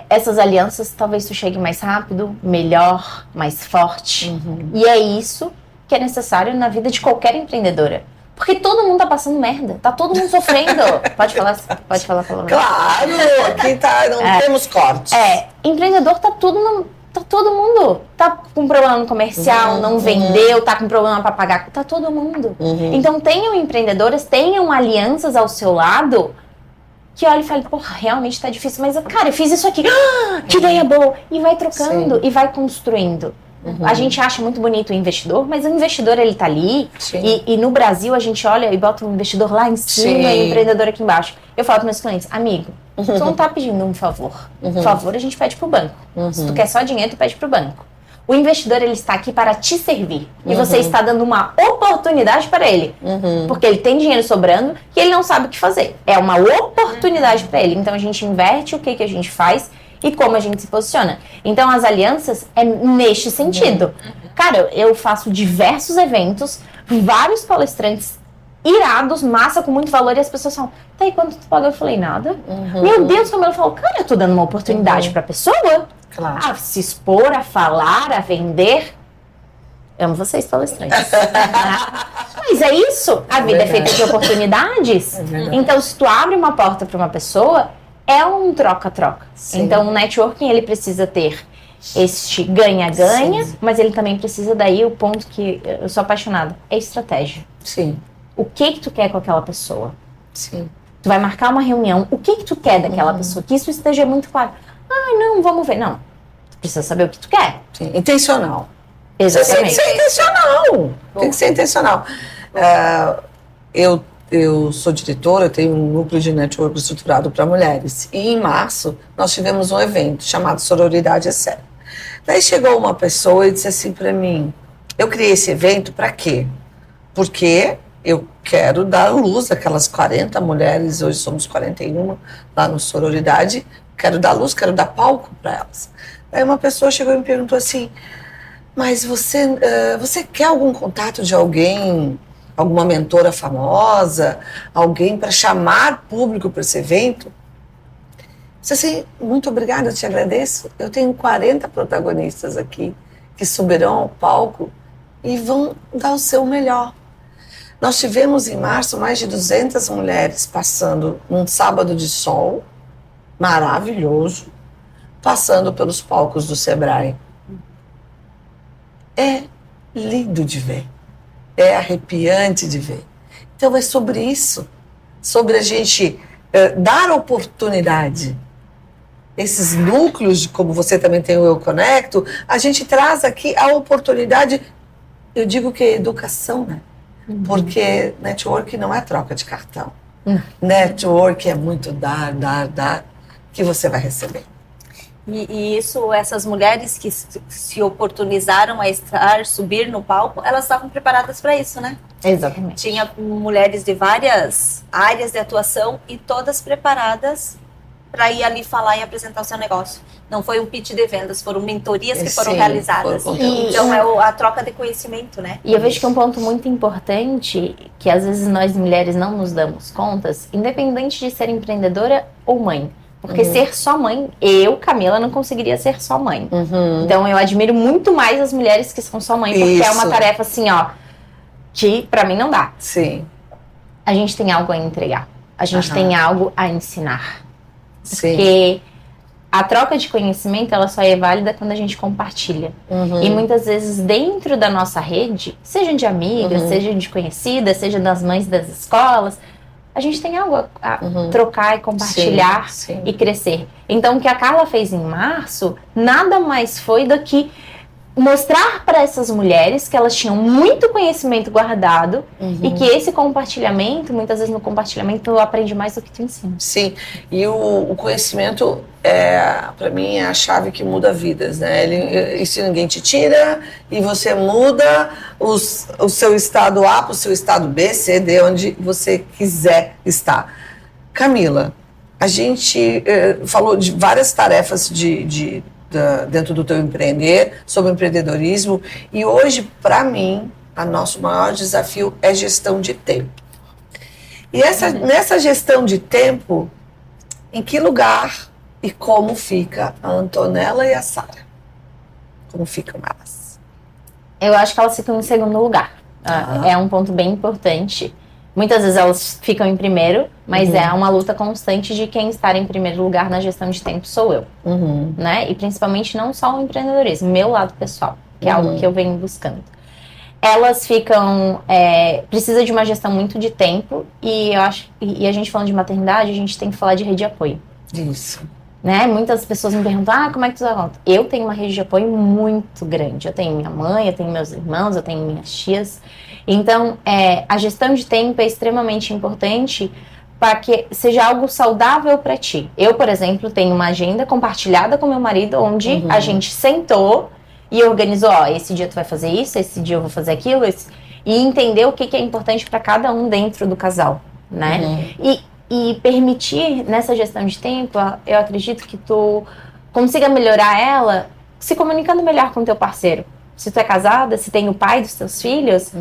essas alianças, talvez tu chegue mais rápido, melhor, mais forte. E é isso que é necessário na vida de qualquer empreendedora. Porque todo mundo tá passando merda, tá todo mundo sofrendo. Pode falar palavrão. Claro, aqui não temos cortes. Empreendedor todo mundo tá com problema no comercial, não vendeu, tá com problema para pagar, tá todo mundo. Então tenham empreendedoras, tenham alianças ao seu lado, que olha e fala, porra, realmente tá difícil, mas cara, eu fiz isso aqui, que ideia boa, e vai trocando e vai construindo. A gente acha muito bonito o investidor, mas o investidor, ele tá ali, e no Brasil a gente olha e bota um investidor lá em cima e o empreendedor aqui embaixo. Eu falo para meus clientes, amigo, tu não tá pedindo um favor. Favor a gente pede pro banco. Se tu quer só dinheiro, tu pede pro banco. O investidor, ele está aqui para te servir. E você está dando uma oportunidade para ele. Porque ele tem dinheiro sobrando e ele não sabe o que fazer. É uma oportunidade para ele. Então a gente inverte o que a gente faz e como a gente se posiciona. Então as alianças é neste sentido. Cara, eu faço diversos eventos, vários palestrantes irados, massa, com muito valor, e as pessoas falam, tá aí, quanto tu paga? Eu falei, nada. Meu Deus, como ela falou, cara, eu tô dando uma oportunidade pra pessoa a se expor, a falar, a vender. Amo vocês, palestrantes. Mas é isso, a vida é feita de oportunidades. Então, se tu abre uma porta pra uma pessoa, é um troca-troca. Então, o networking, ele precisa ter este ganha-ganha, mas ele também precisa daí, o ponto que eu sou apaixonada, é estratégia. Sim. O que tu quer com aquela pessoa? Sim. Tu vai marcar uma reunião, o que tu quer daquela pessoa? Que isso esteja muito claro. Ah, não, vamos ver. Não, tu precisa saber o que tu quer. Sim. Intencional. Exatamente. Tem que ser intencional. Tem que ser intencional. Eu sou diretora, eu tenho um núcleo de network estruturado para mulheres. E em março, nós tivemos um evento chamado Sororidade é Sério. Daí chegou uma pessoa e disse assim para mim, eu criei esse evento para quê? Porque eu quero dar luz àquelas 40 mulheres, hoje somos 41 lá no Sororidade, quero dar luz, quero dar palco para elas. Daí uma pessoa chegou e me perguntou assim, mas você quer algum contato de alguém, alguma mentora famosa, alguém para chamar público para esse evento? Disse assim, muito obrigada, eu te agradeço. Eu tenho 40 protagonistas aqui que subirão ao palco e vão dar o seu melhor. Nós tivemos em março mais de 200 mulheres passando num sábado de sol maravilhoso, passando pelos palcos do Sebrae. É lindo de ver, é arrepiante de ver. Então é sobre isso, sobre a gente dar oportunidade. Esses núcleos, como você também tem o Eu Conecto, a gente traz aqui a oportunidade, eu digo que é educação, né? Porque network não é troca de cartão. Network é muito dar, que você vai receber. E isso, essas mulheres que se oportunizaram a subir no palco, elas estavam preparadas para isso, né? Exatamente. Tinha mulheres de várias áreas de atuação e todas preparadas para ir ali falar e apresentar o seu negócio. Não foi um pitch de vendas, foram mentorias que foram realizadas. Então é a troca de conhecimento, né? E eu vejo que um ponto muito importante, que às vezes nós mulheres não nos damos contas, independente de ser empreendedora ou mãe. Porque ser só mãe, eu, Camila, não conseguiria ser só mãe. Então eu admiro muito mais as mulheres que são só mãe, porque é uma tarefa assim, ó, que pra mim não dá. Sim. A gente tem algo a entregar. A gente tem algo a ensinar. Sim. Porque a troca de conhecimento, ela só é válida quando a gente compartilha. E muitas vezes dentro da nossa rede, seja de amigas, seja de conhecidas, seja das mães das escolas, a gente tem algo a trocar e compartilhar e crescer. Então, o que a Carla fez em março, nada mais foi do que mostrar para essas mulheres que elas tinham muito conhecimento guardado e que esse compartilhamento, muitas vezes no compartilhamento, tu aprende mais do que tu ensina. Sim, e o conhecimento, para mim, é a chave que muda vidas, né? Isso ninguém te tira e você muda o seu estado A para o seu estado B, C, D, onde você quiser estar. Camila, a gente falou de várias tarefas dentro do teu empreender, sobre empreendedorismo, e hoje, para mim, o nosso maior desafio é gestão de tempo. E nessa gestão de tempo, em que lugar e como fica a Antonella e a Sara? Como ficam elas? Eu acho que elas ficam em segundo lugar. É um ponto bem importante. Muitas vezes elas ficam em primeiro, mas é uma luta constante de quem estar em primeiro lugar na gestão de tempo sou eu. Né? E principalmente não só o empreendedorismo, meu lado pessoal, que é algo que eu venho buscando. Elas ficam... precisa de uma gestão muito de tempo e eu acho, e a gente falando de maternidade, a gente tem que falar de rede de apoio. Isso. Né? Muitas pessoas me perguntam, como é que tu dá conta? Eu tenho uma rede de apoio muito grande. Eu tenho minha mãe, eu tenho meus irmãos, eu tenho minhas tias. Então, a gestão de tempo é extremamente importante para que seja algo saudável para ti. Eu, por exemplo, tenho uma agenda compartilhada com meu marido, onde a gente sentou e organizou, esse dia tu vai fazer isso, esse dia eu vou fazer aquilo, e entender o que é importante para cada um dentro do casal, né? E permitir, nessa gestão de tempo, eu acredito que tu consiga melhorar ela se comunicando melhor com o teu parceiro. Se tu é casada, se tem o pai dos teus filhos,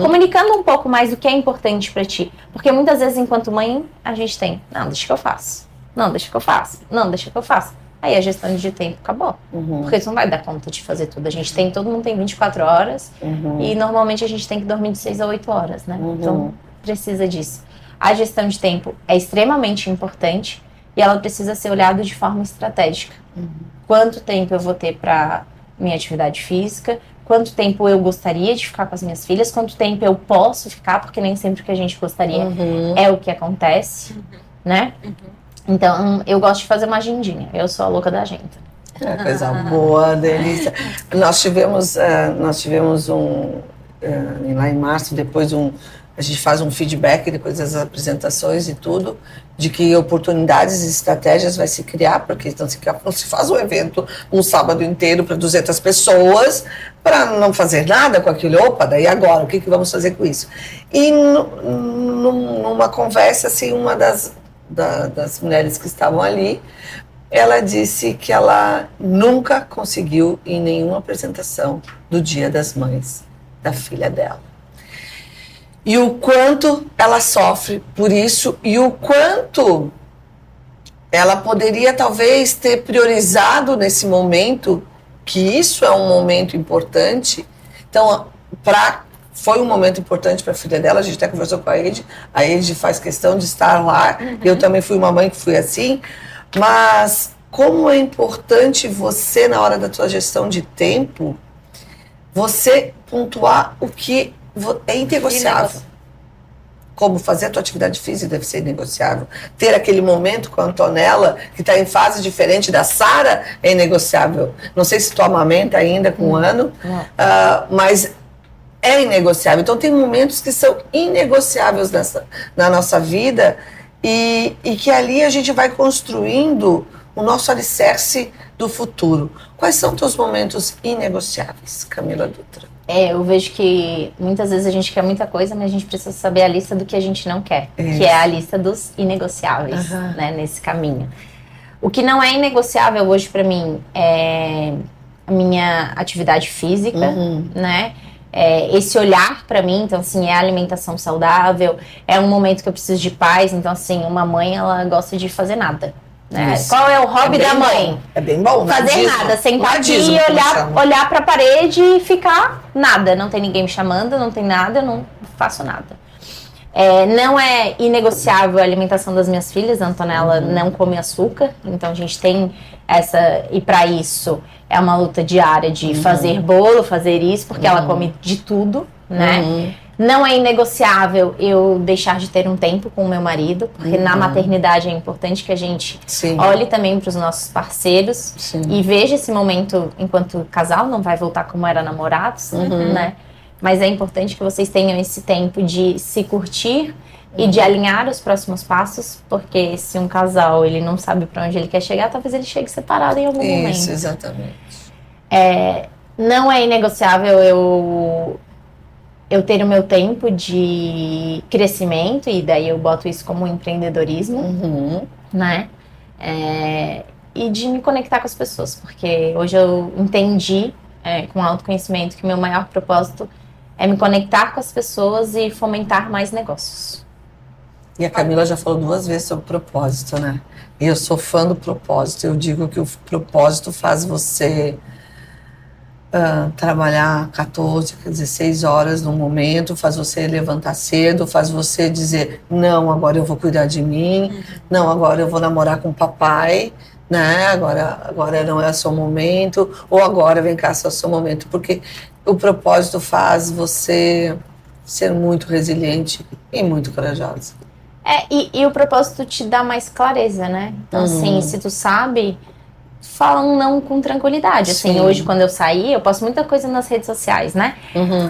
comunicando um pouco mais do que é importante pra ti. Porque muitas vezes, enquanto mãe, a gente tem, não, deixa que eu faço. Não, deixa que eu faço. Não, deixa que eu faço. Aí a gestão de tempo acabou. Porque tu não vai dar conta de fazer tudo. Todo mundo tem 24 horas e normalmente a gente tem que dormir de 6 a 8 horas, né? Então, precisa disso. A gestão de tempo é extremamente importante e ela precisa ser olhada de forma estratégica. quanto tempo eu vou ter para minha atividade física, quanto tempo eu gostaria de ficar com as minhas filhas, quanto tempo eu posso ficar, porque nem sempre o que a gente gostaria é o que acontece, né? Então, eu gosto de fazer uma agendinha. Eu sou a louca da agenda. É coisa boa, delícia. Nós tivemos lá em março, a gente faz um feedback depois das apresentações e tudo, de que oportunidades e estratégias vai se criar, porque então se faz um evento um sábado inteiro para 200 pessoas, para não fazer nada com aquilo. Opa, daí agora, o que vamos fazer com isso? E numa conversa, assim, uma das mulheres que estavam ali, ela disse que ela nunca conseguiu ir em nenhuma apresentação do Dia das Mães da filha dela. E o quanto ela sofre por isso e o quanto ela poderia talvez ter priorizado nesse momento, que isso é um momento importante. Então, foi um momento importante para a filha dela, a gente até conversou com a Ed faz questão de estar lá, eu também fui uma mãe que fui assim, mas como é importante você, na hora da tua gestão de tempo, você pontuar o que é inegociável. Como fazer a tua atividade física deve ser negociável. Ter aquele momento com a Antonella, que está em fase diferente da Sara, é inegociável. Não sei se tu amamenta ainda com 1 ano, mas é inegociável. Então tem momentos que são inegociáveis na nossa vida e que ali a gente vai construindo o nosso alicerce do futuro. Quais são teus momentos inegociáveis, Camila Dutra? Eu vejo que muitas vezes a gente quer muita coisa, mas a gente precisa saber a lista do que a gente não quer, que é a lista dos inegociáveis, né, nesse caminho. O que não é inegociável hoje para mim é a minha atividade física, né? Esse olhar para mim, então assim, é a alimentação saudável, é um momento que eu preciso de paz, então assim, uma mãe, ela gosta de fazer nada. Né? Qual é o hobby da mãe? É bem bom. Fazer nada, sentar aqui e olhar para a parede e ficar nada. Não tem ninguém me chamando, não tem nada, eu não faço nada. Não é inegociável a alimentação das minhas filhas. A Antonella não come açúcar, então a gente tem essa... E para isso é uma luta diária de fazer bolo, fazer isso, porque ela come de tudo, né? Não é inegociável eu deixar de ter um tempo com o meu marido, porque na maternidade é importante que a gente olhe também para os nossos parceiros e veja esse momento enquanto casal, não vai voltar como era namorados, né? Mas é importante que vocês tenham esse tempo de se curtir e de alinhar os próximos passos, porque se um casal ele não sabe para onde ele quer chegar, talvez ele chegue separado em algum momento. Isso, exatamente. Não é inegociável eu ter o meu tempo de crescimento, e daí eu boto isso como empreendedorismo, né? E de me conectar com as pessoas, porque hoje eu entendi, com autoconhecimento, que o meu maior propósito é me conectar com as pessoas e fomentar mais negócios. E a Camila já falou 2 vezes sobre propósito, né? E eu sou fã do propósito. Eu digo que o propósito faz você trabalhar 14, 16 horas no momento, faz você levantar cedo, faz você dizer, não, agora eu vou cuidar de mim, não, agora eu vou namorar com o papai, né? Agora não é o seu momento, ou agora vem cá, é o seu momento, porque o propósito faz você ser muito resiliente e muito corajosa. E o propósito te dá mais clareza, né? Então, assim, se tu sabe, fala um não com tranquilidade. Assim, hoje, quando eu saí, eu posto muita coisa nas redes sociais, né?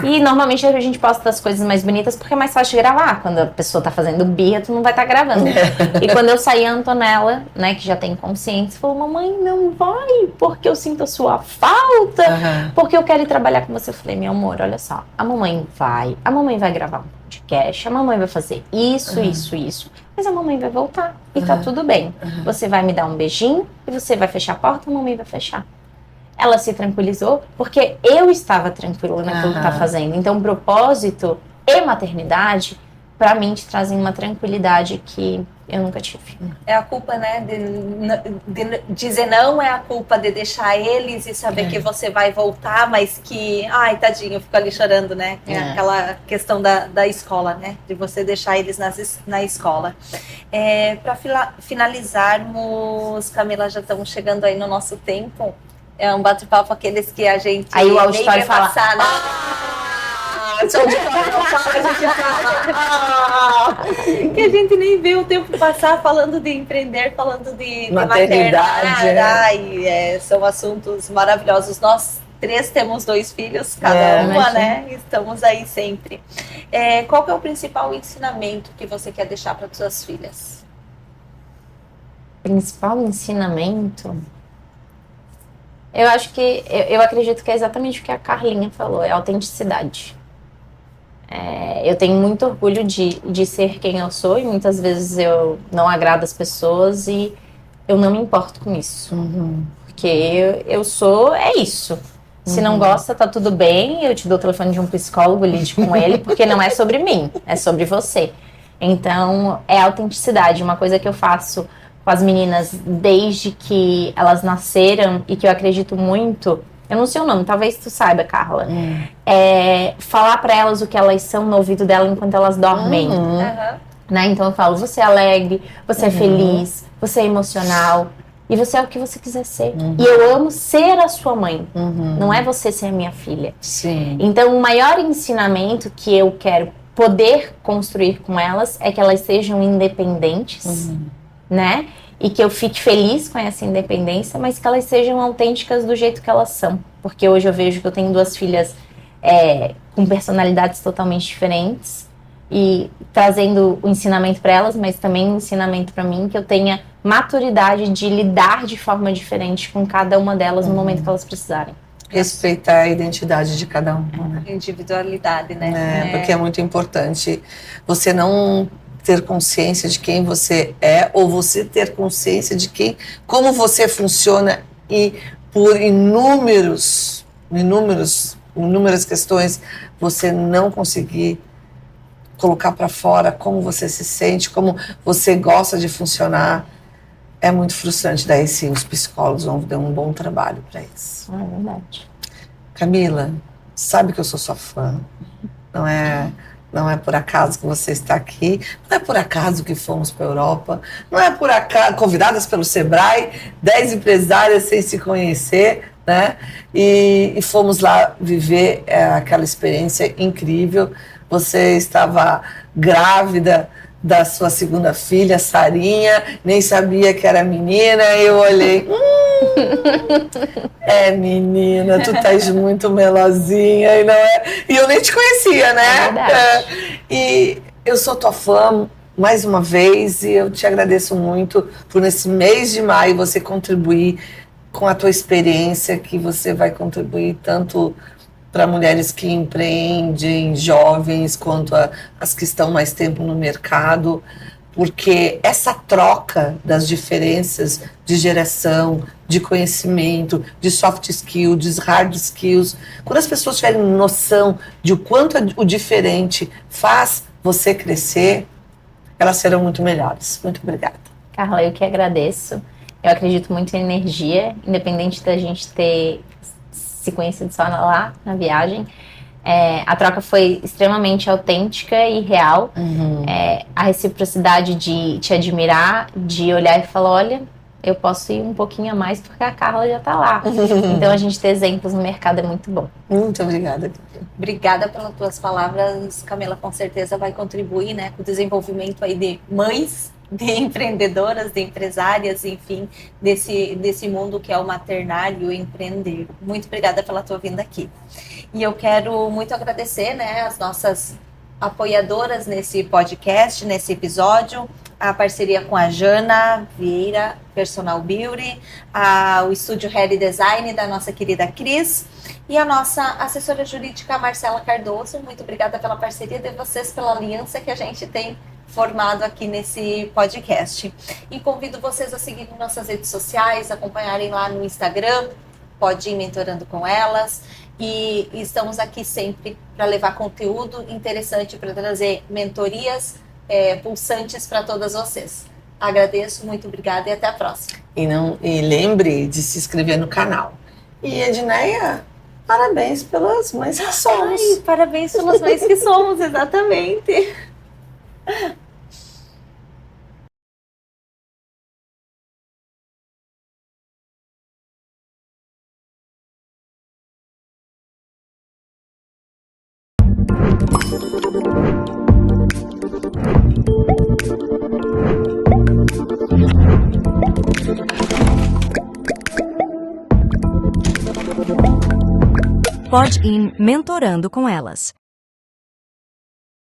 E normalmente a gente posta as coisas mais bonitas porque é mais fácil de gravar. Quando a pessoa tá fazendo birra, tu não vai estar gravando. E quando eu saí, a Antonella, né, que já tem consciência, falou, mamãe, não vai, porque eu sinto a sua falta, porque eu quero ir trabalhar com você. Eu falei, meu amor, olha só, a mamãe vai gravar um podcast, a mamãe vai fazer isso, mas a mamãe vai voltar e tá tudo bem. Você vai me dar um beijinho e você vai fechar a porta, a mamãe vai fechar. Ela se tranquilizou porque eu estava tranquila naquilo que tá fazendo. Então, propósito e maternidade, para mim, te trazem uma tranquilidade que eu nunca tive. É a culpa, né, de dizer não, é a culpa de deixar eles e saber que você vai voltar, mas que, ai, tadinho, eu fico ali chorando, né? Aquela questão da escola, né? De você deixar eles na escola. Para finalizarmos, Camila, já estamos chegando aí no nosso tempo. É um bate-papo aqueles que a gente aí o auditório fala, passar, né? Que a gente nem vê o tempo passar falando de empreender, falando de maternidade. São assuntos maravilhosos. Nós 3 temos 2 filhos, cada uma, né? Estamos aí sempre. Qual que é o principal ensinamento que você quer deixar para suas filhas? Principal ensinamento? Eu acho que, eu acredito que é exatamente o que a Carlinha falou, é autenticidade. Eu tenho muito orgulho de ser quem eu sou e muitas vezes eu não agrado as pessoas e eu não me importo com isso. Porque eu sou, é isso. Se não gosta, tá tudo bem, eu te dou o telefone de um psicólogo, lide com ele, porque não é sobre mim, é sobre você. Então, é autenticidade, uma coisa que eu faço com as meninas desde que elas nasceram e que eu acredito muito. Eu não sei o nome, talvez tu saiba, Carla. Falar pra elas o que elas são no ouvido dela enquanto elas dormem. Né? Então eu falo, você é alegre, você é feliz, você é emocional. E você é o que você quiser ser. E eu amo ser a sua mãe. Não é você ser a minha filha. Sim. Então o maior ensinamento que eu quero poder construir com elas é que elas sejam independentes, né? E que eu fique feliz com essa independência, mas que elas sejam autênticas do jeito que elas são. Porque hoje eu vejo que eu tenho 2 filhas com personalidades totalmente diferentes e trazendo o ensinamento para elas, mas também o ensinamento para mim, que eu tenha maturidade de lidar de forma diferente com cada uma delas no momento que elas precisarem. Respeitar a identidade de cada uma, né? Individualidade, né? Porque é muito importante você não ter consciência de quem você é, ou você ter consciência de como você funciona, e por inúmeras questões você não conseguir colocar para fora como você se sente, como você gosta de funcionar. É muito frustrante. Daí sim, os psicólogos vão dar um bom trabalho para isso. É verdade. Camila, sabe que eu sou sua fã. Não é por acaso que você está aqui, não é por acaso que fomos para a Europa, não é por acaso, convidadas pelo Sebrae, 10 empresárias sem se conhecer, né? E fomos lá viver aquela experiência incrível. Você estava grávida da sua segunda filha, Sarinha, nem sabia que era menina, eu olhei, menina, tu estás muito melosinha, e eu nem te conhecia, né? É verdade. E eu sou tua fã mais uma vez, e eu te agradeço muito por nesse mês de maio você contribuir com a tua experiência, que você vai contribuir tanto para mulheres que empreendem, jovens, quanto as que estão mais tempo no mercado, porque essa troca das diferenças de geração, de conhecimento, de soft skills, de hard skills, quando as pessoas tiverem noção de o quanto o diferente faz você crescer, elas serão muito melhores. Muito obrigada. Carla, eu que agradeço. Eu acredito muito em energia, independente da gente ter se conhecido só lá na viagem. A troca foi extremamente autêntica e real. A reciprocidade de te admirar, de olhar e falar, olha, eu posso ir um pouquinho a mais porque a Carla já está lá. Então a gente ter exemplos no mercado é muito bom. Muito obrigada. Obrigada pelas tuas palavras, Camila, com certeza vai contribuir, né, com o desenvolvimento aí de mães, de empreendedoras, de empresárias, enfim, desse mundo que é o maternário, o empreender. Muito obrigada pela tua vinda aqui. E eu quero muito agradecer, né, as nossas apoiadoras nesse podcast, nesse episódio, a parceria com a Jana Vieira, Personal Beauty, o Estúdio Hair Design da nossa querida Cris e a nossa assessora jurídica Marcela Cardoso. Muito obrigada pela parceria de vocês, pela aliança que a gente tem formado aqui nesse podcast. E convido vocês a seguirem nossas redes sociais, acompanharem lá no Instagram, pode ir mentorando com elas. E estamos aqui sempre para levar conteúdo interessante, para trazer mentorias pulsantes para todas vocês. Agradeço, muito obrigada e até a próxima. E lembre de se inscrever no canal. E Edneia, parabéns pelas mães que somos. Ai, parabéns pelas mães que somos, exatamente. Pod In Mentorando com Elas.